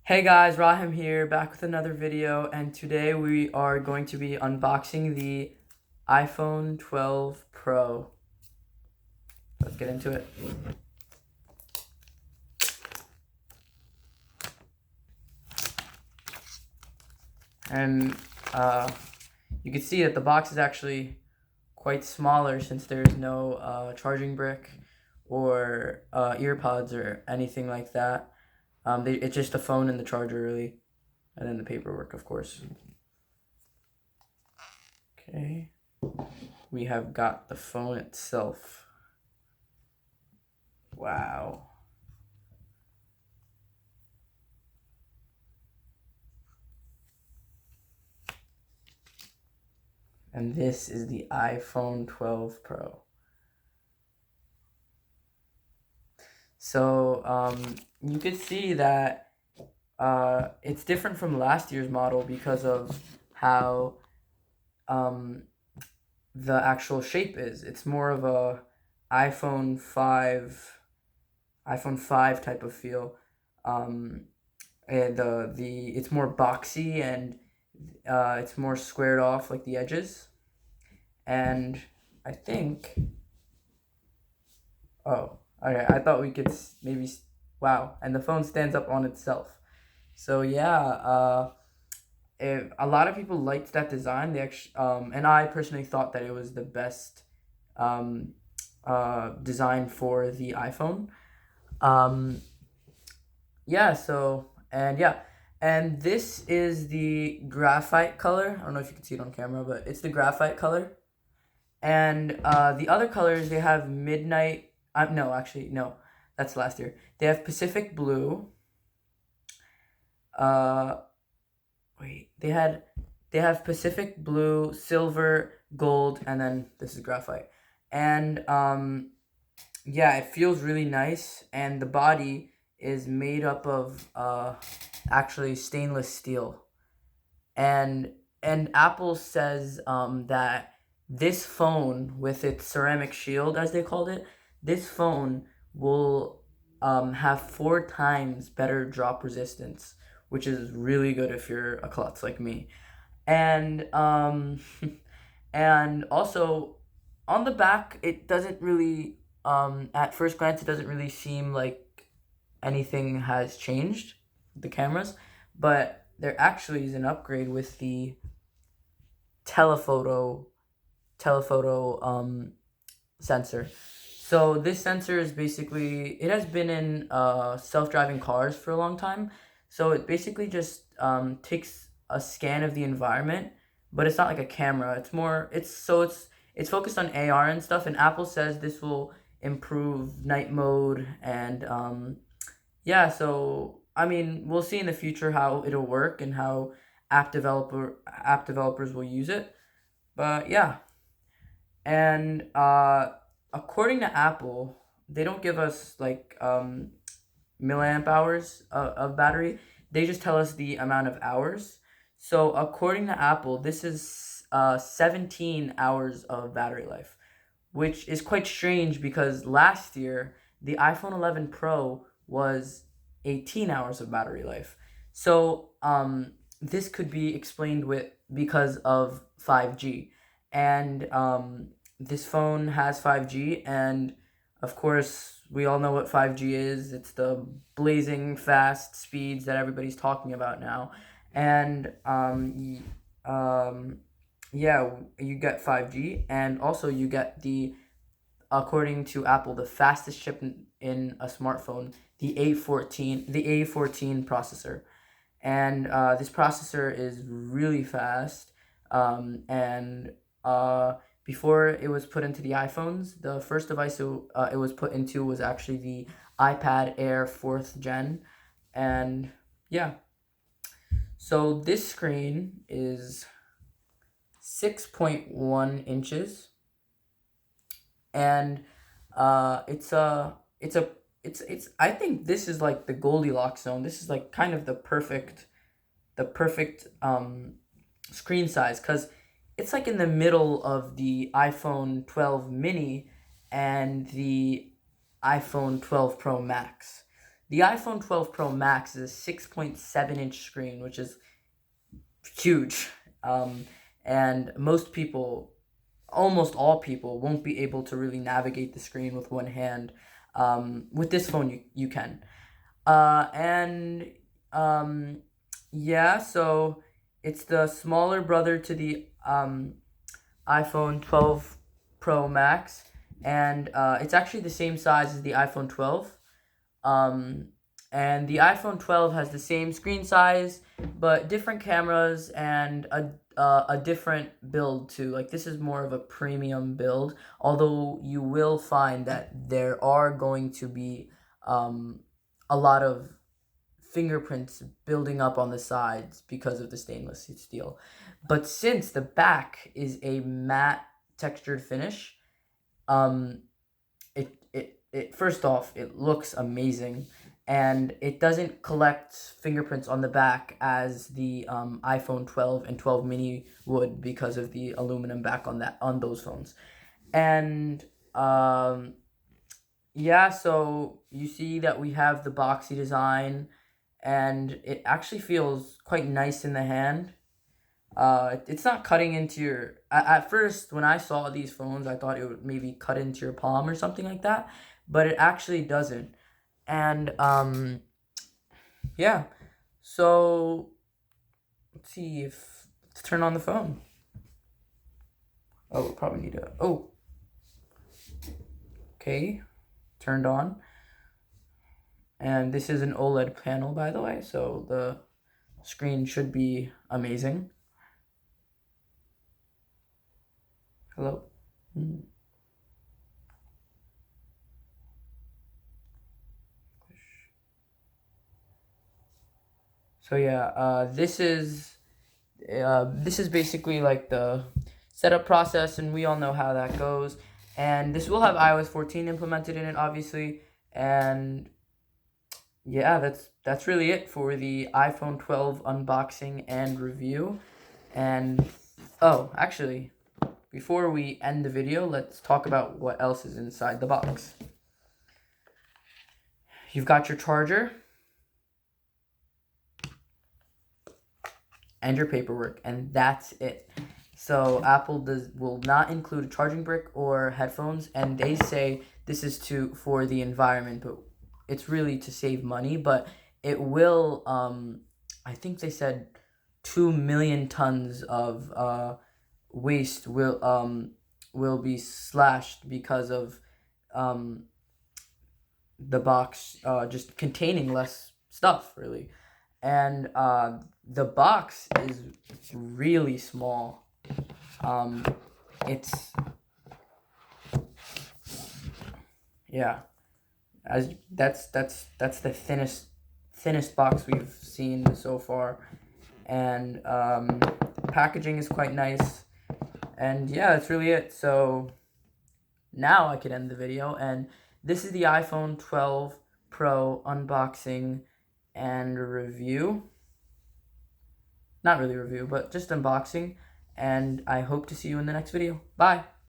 Hey guys, Rahim here, back with another video, and today we are going to be unboxing the iPhone 12 Pro. Let's get into it. And you can see that the box is actually quite smaller since there's no charging brick or earpods or anything like that. It's just a phone and the charger, really, and then the paperwork, of course. Okay, we have got the phone itself. Wow. And this is the iPhone 12 Pro. So you could see that it's different from last year's model because of how the actual shape is. It's more of a iPhone 5 iPhone 5 type of feel. And it's more boxy and it's more squared off, like the edges. And I think, oh, okay, I thought we could maybe, wow, and the phone stands up on itself. So yeah, a lot of people liked that design. And I personally thought that it was the best um, design for the iPhone. Um, yeah, so, and yeah, and this is the graphite color. I don't know if you can see it on camera, but it's the graphite color. And the other colors, they have midnight. No, actually, no, that's last year. They have Pacific blue. Uh, wait, they have Pacific blue, silver, gold, and then this is graphite. And yeah, it feels really nice, and the body is made up of actually stainless steel. And Apple says that this phone with its ceramic shield, as they called it, this phone will have 4 times better drop resistance, which is really good if you're a klutz like me. And and also on the back, it doesn't really at first glance it doesn't really seem like anything has changed with the cameras, but there actually is an upgrade with the telephoto telephoto sensor. So this sensor is basically, it has been in self-driving cars for a long time. So it basically just takes a scan of the environment, but it's not like a camera. It's more it's focused on AR and stuff. And Apple says this will improve night mode and yeah. So I mean, we'll see in the future how it'll work and how app developers will use it. But yeah, and according to Apple, they don't give us like milliamp hours of battery. They just tell us the amount of hours. So according to Apple, this is 17 hours of battery life, which is quite strange because last year the iPhone 11 Pro was 18 hours of battery life. So this could be explained with because of 5G. And this phone has 5G, and of course, we all know what 5G is. It's the blazing fast speeds that everybody's talking about now. And yeah, you get 5G, and also you get according to Apple, the fastest chip in a smartphone, the A14 processor. And this processor is really fast. And before it was put into the iPhones, the first device it was put into was actually the iPad Air 4th gen. And yeah, so this screen is 6.1 inches, and it's I think this is like the Goldilocks zone. This is like kind of the perfect screen size, because it's like in the middle of the iPhone 12 mini and the iPhone 12 Pro Max. The iPhone 12 Pro Max is a 6.7-inch screen, which is huge. And most people, almost all people, won't be able to really navigate the screen with one hand. With this phone, you can. And yeah, so it's the smaller brother to the iPhone 12 Pro Max, and it's actually the same size as the iPhone 12. Um, and the iPhone 12 has the same screen size, but different cameras and a different build too. Like, this is more of a premium build, although you will find that there are going to be a lot of fingerprints building up on the sides because of the stainless steel. But since the back is a matte textured finish, um, it first off, it looks amazing, and it doesn't collect fingerprints on the back as the iPhone 12 and 12 mini would, because of the aluminum back on those phones. And yeah, so you see that we have the boxy design, and it actually feels quite nice in the hand. It's not cutting into your. At first, when I saw these phones, I thought it would maybe cut into your palm or something like that, but it actually doesn't. And yeah. So let's see if let's turn on the phone. Oh, we'll probably need a. Oh, okay, turned on. And this is an OLED panel, by the way, so the screen should be amazing. Hello. So yeah, this is basically like the setup process, and we all know how that goes. And this will have iOS 14 implemented in it, obviously. And yeah, that's really it for the iPhone 12 unboxing and review. And oh, actually, before we end the video, let's talk about what else is inside the box. You've got your charger and your paperwork, and that's it. So Apple will not include a charging brick or headphones, and they say this is for the environment, but it's really to save money. But it will, I think they said 2 million tons of waste will be slashed because of the box just containing less stuff, really. And the box is really small. It's yeah, as that's the thinnest box we've seen so far, and packaging is quite nice, and yeah, that's really it. So now I could end the video, and this is the iPhone 12 Pro unboxing and review. Not really review, but just unboxing, and I hope to see you in the next video. Bye!